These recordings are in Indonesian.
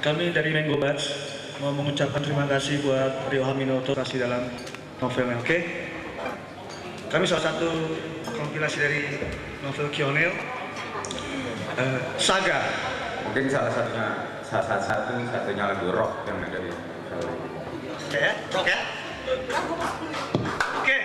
Kami dari Mango Bats mau mengucapkan terima kasih buat Rio Haminoto kasih dalam novelnya, oke? Kami salah satu kompilasi dari novel Kionel, Saga. Mungkin satunya lagu rock yang ada di novel ini. Oke ya, rock ya? Oke.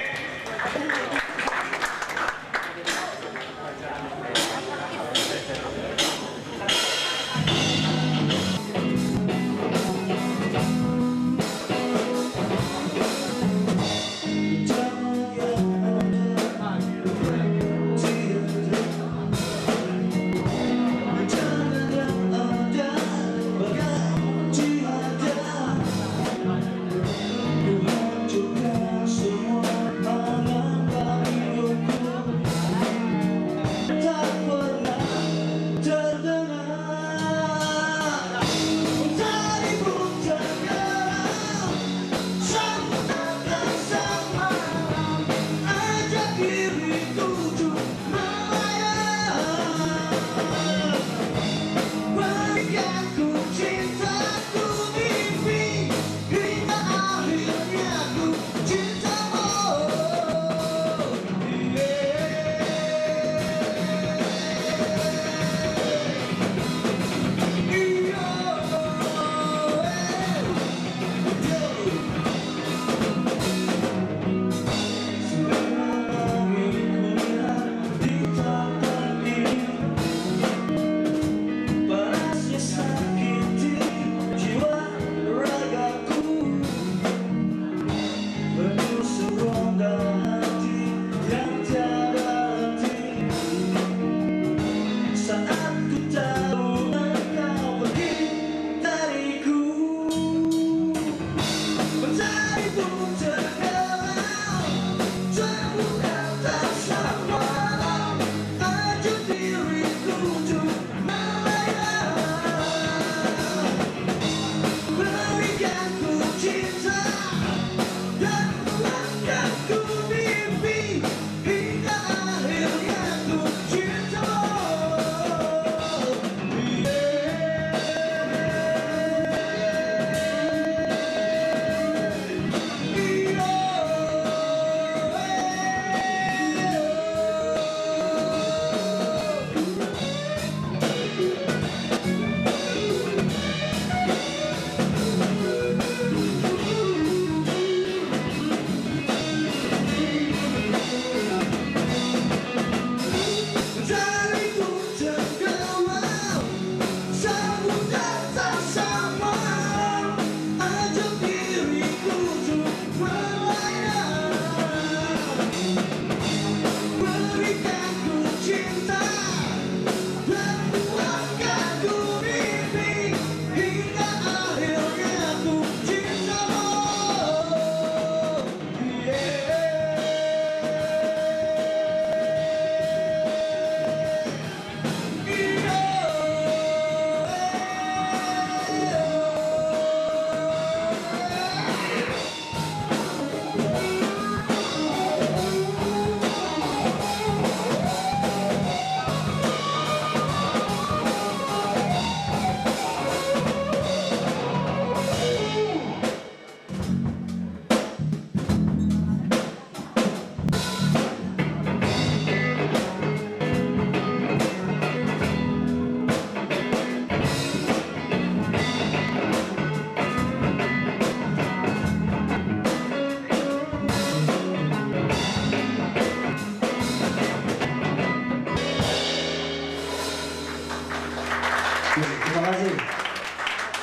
Terima kasih.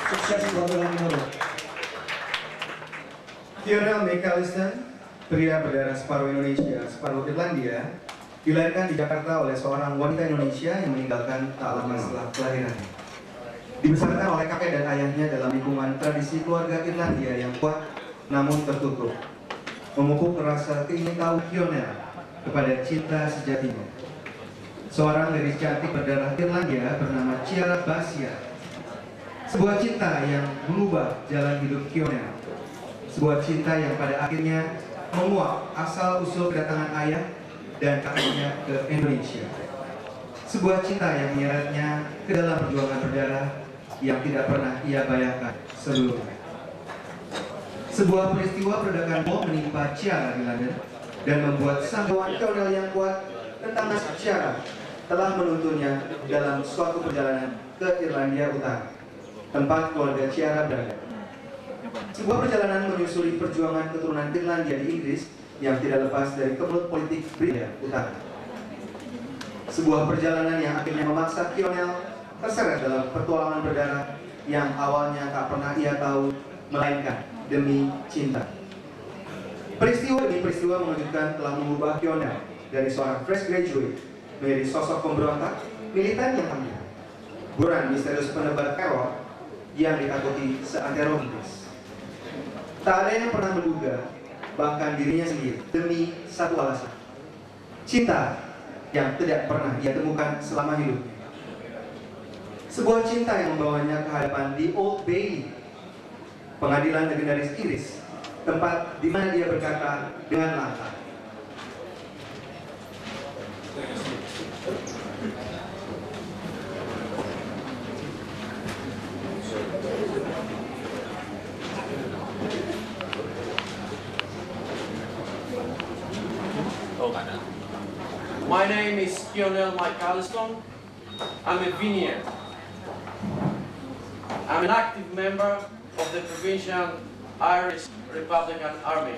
Sukses buat Rio Haminoto. Kionel McAllister, pria berdarah separuh Indonesia, separuh Irlandia, dilahirkan di Jakarta oleh seorang wanita Indonesia yang meninggalkan tak lama setelah kelahirannya. Dibesarkan oleh kakek dan ayahnya dalam lingkungan tradisi keluarga Irlandia yang kuat namun tertutup, memupuk rasa keingin tahu Kionel kepada cinta sejatinya. Seorang gadis cantik berdarah Irlandia bernama Ciara Basia. Sebuah cinta yang mengubah jalan hidup Kionel. Sebuah cinta yang pada akhirnya menguak asal-usul kedatangan ayah dan kakeknya ke Indonesia. Sebuah cinta yang menyeretnya ke dalam perjuangan berdarah yang tidak pernah ia bayangkan sebelumnya. Sebuah peristiwa peledakan bom menimpa Ciara di London dan membuat sanggawan Lionel yang kuat tentang nasib Ciara telah menuntunnya dalam suatu perjalanan ke Irlandia Utara, tempat keluarga Ciara berada. Sebuah perjalanan menyusuri perjuangan keturunan Irlandia di Inggris yang tidak lepas dari kemelut politik Irlandia Utara. Sebuah perjalanan yang akhirnya memaksa Lionel terseret dalam petualangan berdarah yang awalnya tak pernah ia tahu, melainkan demi cinta. Peristiwa demi peristiwa mengejutkan telah mengubah Lionel dari seorang fresh graduate menjadi sosok pemberontak, militan yang tangguh, buron misterius penebar teror yang ditakuti seantero Inggris. Tak ada yang pernah menduga, bahkan dirinya sendiri, demi satu alasan: cinta yang tidak pernah ia temukan selama hidupnya. Sebuah cinta yang membawanya ke hadapan di Old Bailey, pengadilan legendaris Inggris, tempat di mana dia berkata dengan lantang, My name is Lionel Mike Carlston. I'm a Vinian. I'm an active member of the Provincial Irish Republican Army.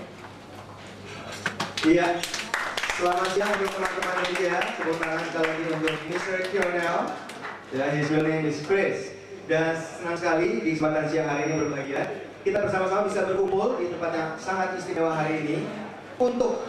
Iya, selamat siang untuk teman-teman media. Tepuk tangan sekali lagi untuk Mr. Lionel. Ya, his real name is Chris. Dan senang sekali di kesempatan siang hari ini berbahagia kita bersama-sama bisa berkumpul di tempat yang sangat istimewa hari ini untuk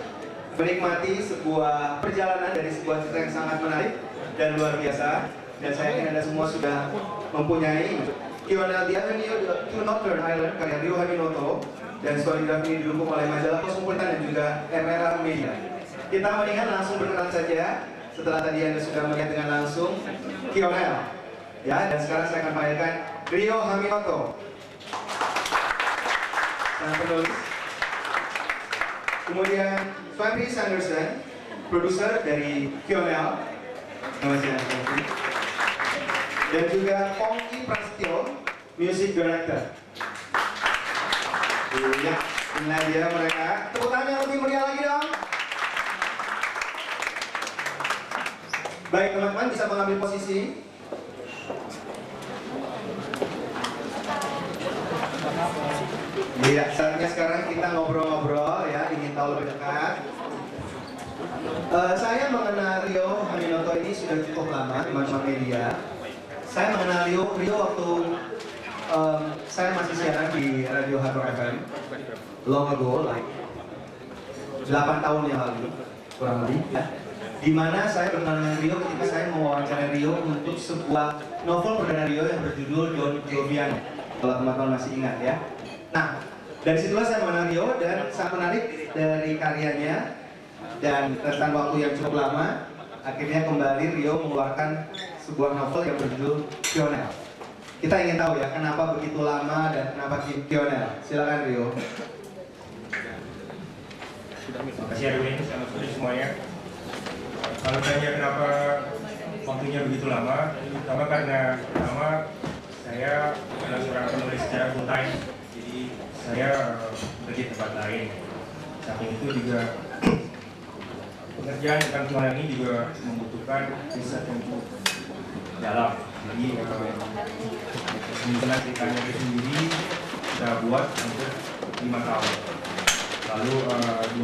menikmati sebuah perjalanan dari sebuah cerita yang sangat menarik dan luar biasa. Dan saya yakin Anda semua sudah mempunyai Lionel The Avenue to Northern Ireland karya Rio Haminoto, dan Storygraph ini didukung oleh majalah Cosmopolitan dan juga MRA Media. Kita mendingan langsung berkenalan saja setelah tadi Anda sudah melihat dengan langsung Lionel. Ya, dan sekarang saya akan panggilkan Rio Haminoto, sang penulis. Kemudian Swami Sanderson, produser dari Lionel. Dan juga Pongki Prasetyo, music director. Iya, inilah dia mereka. Tepuk tangan yang lebih meriah lagi dong. Baik teman-teman, bisa mengambil posisi. Iya, saatnya sekarang kita ngobrol-ngobrol ya, ingin tahu lebih dekat. Saya mengenal Rio Haminoto ini sudah cukup lama di teman-teman media. Saya mengenal Rio waktu saya masih siaran di Radio Hard Rock FM long ago, like 8 tahun yang lalu kurang lebih ya. Dimana saya berkenal dengan Rio ketika saya mewawancarai Rio untuk sebuah novel perdana Rio yang berjudul Don Joviano, kalau teman-teman masih ingat ya. Nah, dari situlah saya mengenal Rio dan sangat menarik dari karyanya, dan tentang waktu yang cukup lama akhirnya kembali Rio mengeluarkan sebuah novel yang berjudul Lionel. Kita ingin tahu ya, kenapa begitu lama dan kenapa Lionel. Silakan Rio. Terima kasih Erwin, selamat sore semuanya. Kalau tanya kenapa waktunya begitu lama, pertama karena saya adalah seorang penulis secara full time, jadi saya pergi ke tempat lain. Samping itu juga pekerjaan tentang Lionel ini juga membutuhkan riset yang cukup dalam. Jadi kemunculan ceritanya itu sendiri kita buat untuk 5 tahun. Lalu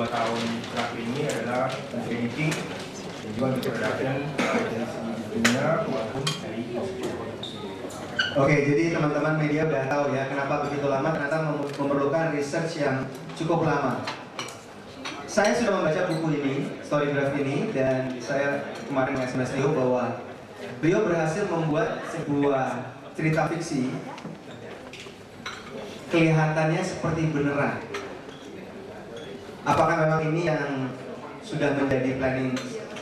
2 tahun terakhir ini adalah untuk editing dan juga untuk production dari segi bukunya maupun dari Oke, jadi teman-teman media udah tahu ya kenapa begitu lama. Ternyata memerlukan research yang cukup lama. Saya sudah membaca buku ini, Storygraph ini, dan saya kemarin SMS Rio bahwa Rio berhasil membuat sebuah cerita fiksi kelihatannya seperti beneran. Apakah memang ini yang sudah menjadi planning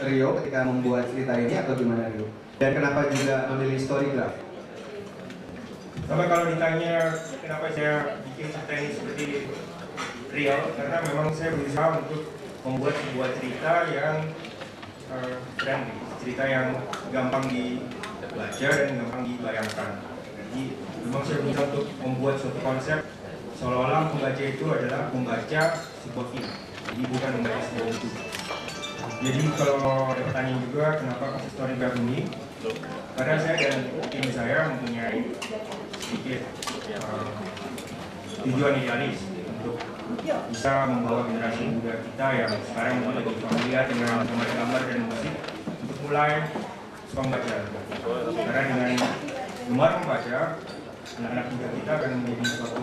Rio ketika membuat cerita ini atau gimana Rio? Dan kenapa juga memilih Storygraph? Sama kalau ditanya kenapa saya bikin cerita ini seperti real, karena memang saya berusaha untuk membuat sebuah cerita yang friendly, cerita yang gampang dibaca dan gampang dibayangkan. Jadi memang saya berusaha untuk membuat suatu konsep seolah-olah pembaca itu adalah membaca sebuah film, jadi bukan membaca sebuah buku. Jadi kalau ada pertanyaan juga kenapa kasih storygraph ini, karena saya dan tim saya mempunyai sedikit tujuan idealis untuk bisa membawa generasi muda kita yang sekarang mungkin lagi familiar dengan gambar-gambar dan musik untuk mulai suka membaca. Karena dengan gemar membaca, anak-anak muda kita akan menjadi suatu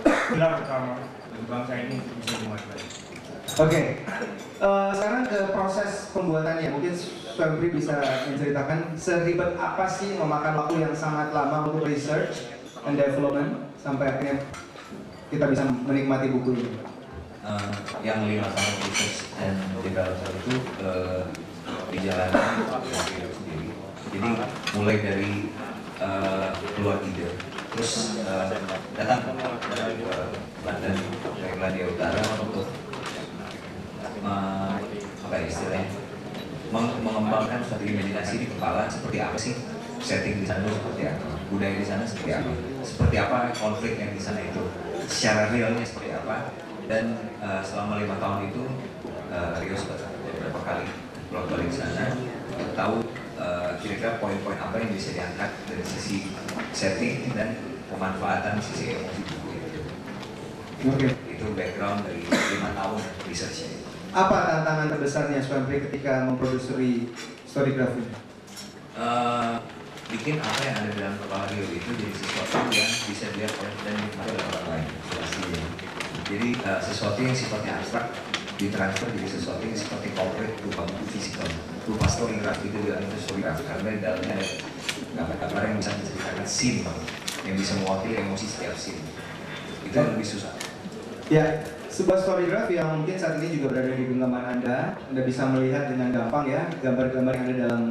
pilar utama bagi bangsa ini untuk bisa dimaju. Oke, sekarang ke proses pembuatannya. Mungkin Swempri bisa menceritakan seribet apa sih memakan waktu yang sangat lama untuk research and development sampai akhirnya kita bisa menikmati buku ini. Yang 5 tahun research and development itu dijalankan sendiri. Jadi mulai dari keluar ide, terus datang ke London, ke Irlandia Utara untuk apa ya istilahnya, mengembangkan suatu imajinasi di kepala seperti apa sih setting di sana, seperti apa budaya di sana, seperti apa konflik yang di sana itu secara realnya seperti apa. Dan selama 5 tahun itu Rio sudah beberapa kali bolak-balik sana, tahu kira-kira poin-poin apa yang bisa diangkat dari sisi setting dan pemanfaatan sisi emosi buku itu. Itu background dari 5 tahun research. Apa tantangan terbesarnya Swempri ketika memproduksi storygraph ini? Bikin apa yang ada dalam kepala Rio itu jadi sesuatu yang bisa dilihat dan dinikmati oleh orang lain. Pastinya. Jadi sesuatu yang sifatnya abstrak ditransfer jadi sesuatu yang sifatnya konkret berupa buku fisikal, berupa storygraph itu dalam itu storygraph karena di dalamnya ada gambar-gambar yang bisa menceritakan scene yang bisa mewakili emosi setiap scene. Itu yang lebih susah. Ya, sebuah storygraph yang mungkin saat ini juga berada di genggaman Anda bisa melihat dengan gampang ya gambar-gambar yang ada dalam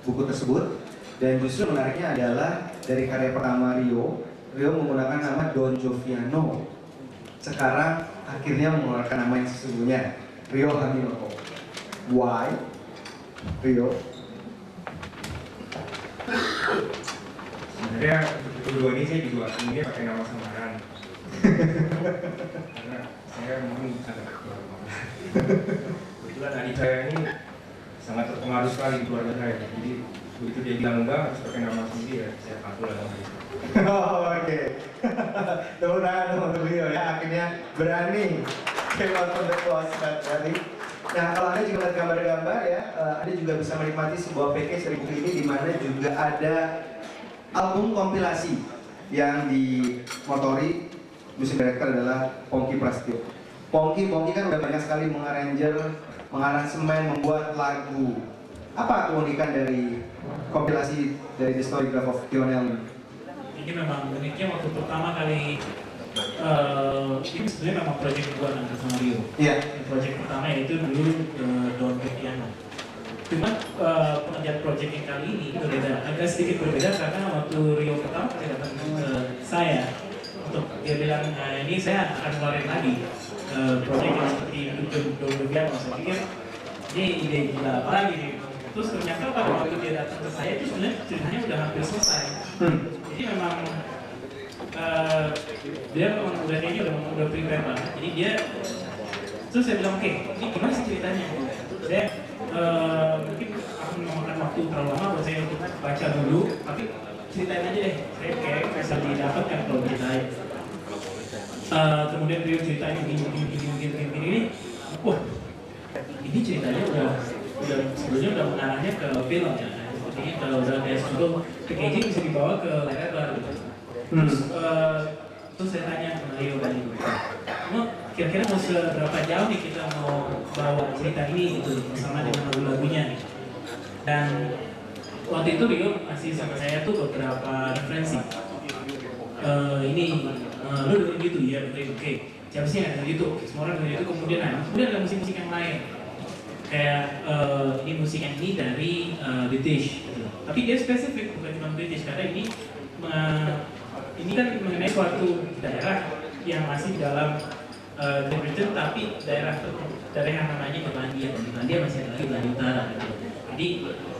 buku tersebut. Dan justru menariknya adalah dari karya pertama Rio menggunakan nama Don Joviano. Sekarang akhirnya mengeluarkan nama yang sesungguhnya, Rio Haminoto. Why? Rio? Sebenarnya kedua ini saya juga ini pakai nama samaran. Karena saya mungkin agak kebetulan adik saya ini sangat terpengaruh sekali di keluarga saya. Jadi begitu dia bilang enggak harus pakai nama sendiri ya saya patuh lah sama itu. Oh, oke. Tepuk tangan untuk Rio ya, akhirnya berani came out from the closet tadi. Nah, kalau Anda juga melihat gambar-gambar ya, Anda juga bisa menikmati sebuah package dari buku ini di mana juga ada album kompilasi yang dimotori musik director adalah Pongki Prasetyo. Pongki kan udah banyak sekali mengaransemen, membuat lagu. Apa keunikan dari kompilasi dari The Storygraph of Lionel? Ini memang uniknya waktu pertama kali ini sebenarnya memang proyek buat Angga sama Rio. Iya. Proyek pertama yaitu dulu Don Piano. Cuma pengerjaan proyek yang kali ini berbeda, agak sedikit berbeda karena waktu Rio pertama dia datang ke saya untuk dia bilang ini saya akan keluarin lagi proyek yang seperti Don Piano. Saya pikir ini ide gila apa lagi nih. Terus ternyata pada waktu dia datang ke saya itu sebenarnya ceritanya udah hampir selesai. Jadi memang dia memang udah kayaknya udah prepare banget. Jadi dia terus saya bilang oke, ini gimana sih ceritanya? Saya mungkin akan memakan waktu terlalu lama buat saya untuk baca dulu, tapi ceritain aja deh. Saya kayak bisa didapatkan kalau ceritain. Kemudian Rio ceritain begini. Wah, ini ceritanya udah sebelumnya udah mengarahnya ke film ya. Sepertinya kalau udah kayak sebelum packaging bisa dibawa ke layar baru. Terus saya tanya ke Rio tadi, kira-kira mau seberapa jauh nih kita mau bawa cerita ini gitu bersama dengan lagu-lagunya nih. Dan waktu itu Rio masih sama saya tuh beberapa referensi. Lu dengerin gitu ya, oke. Siapa sih yang dengerin gitu? Semua orang dengerin itu kemudian ada musik-musik yang lain. Kayak ini musik yang ini dari British, gitu. Tapi dia spesifik bukan cuma British karena ini kan mengenai suatu daerah yang masih dalam Great Britain tapi daerah yang namanya Irlandia dan Irlandia masih ada lagi Irlandia Utara gitu. Jadi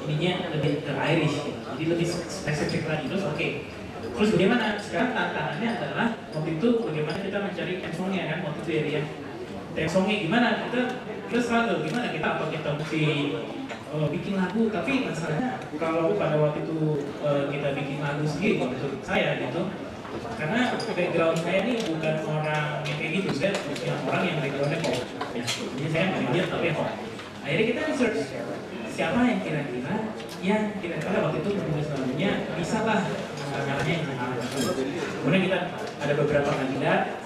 ininya lebih ke Irish, gitu. Jadi lebih spesifik lagi. Terus oke, Terus bagaimana? Sekarang tantangannya adalah waktu itu bagaimana kita mencari songnya kan, waktu itu ya songnya gimana? Kita struggle gimana kita mesti bikin lagu, tapi masalahnya kalau pada waktu itu kita bikin lagu sendiri menurut saya gitu, karena background saya ini bukan orang yang kayak gitu, saya yang orang yang backgroundnya pop ya. Jadi saya manajer tapi pop. Akhirnya kita research siapa yang kira-kira waktu itu menulis lagunya bisa lah caranya yang kemudian kita ada beberapa kandidat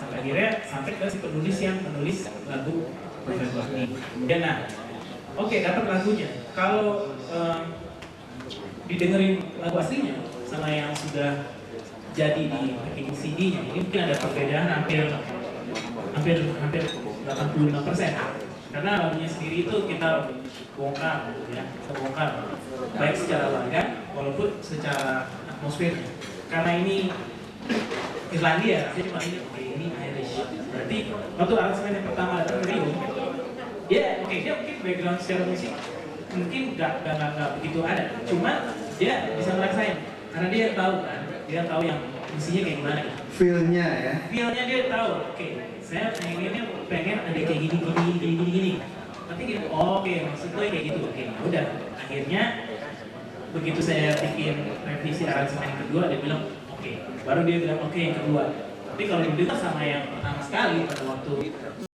sampai ke si penulis yang menulis lagu November ini. Kemudian oke, dapat lagunya. Kalau didengerin lagu aslinya sama yang sudah jadi di packing CD-nya, ini mungkin ada perbedaan hampir 85%. Karena lagunya sendiri itu kita bongkar, ya, baik secara laga walaupun secara atmosfer. Karena ini Irlandia, saya cuma ini Irish. Berarti waktu aransemen yang pertama datang ke Rio, dia mungkin background secara musik mungkin nggak begitu ada, cuma dia bisa ngerasain karena dia tahu kan, dia tahu yang musinya kayak gimana. Feel-nya ya. Feel-nya dia tahu. Saya pengen ada kayak gini. Tapi dia, maksudnya kayak gitu. Udah. Akhirnya begitu saya bikin revisi aransemen yang kedua, dia bilang baru dia bilang yang kedua. Tapi kalau didengar sama yang pertama sekali pada waktu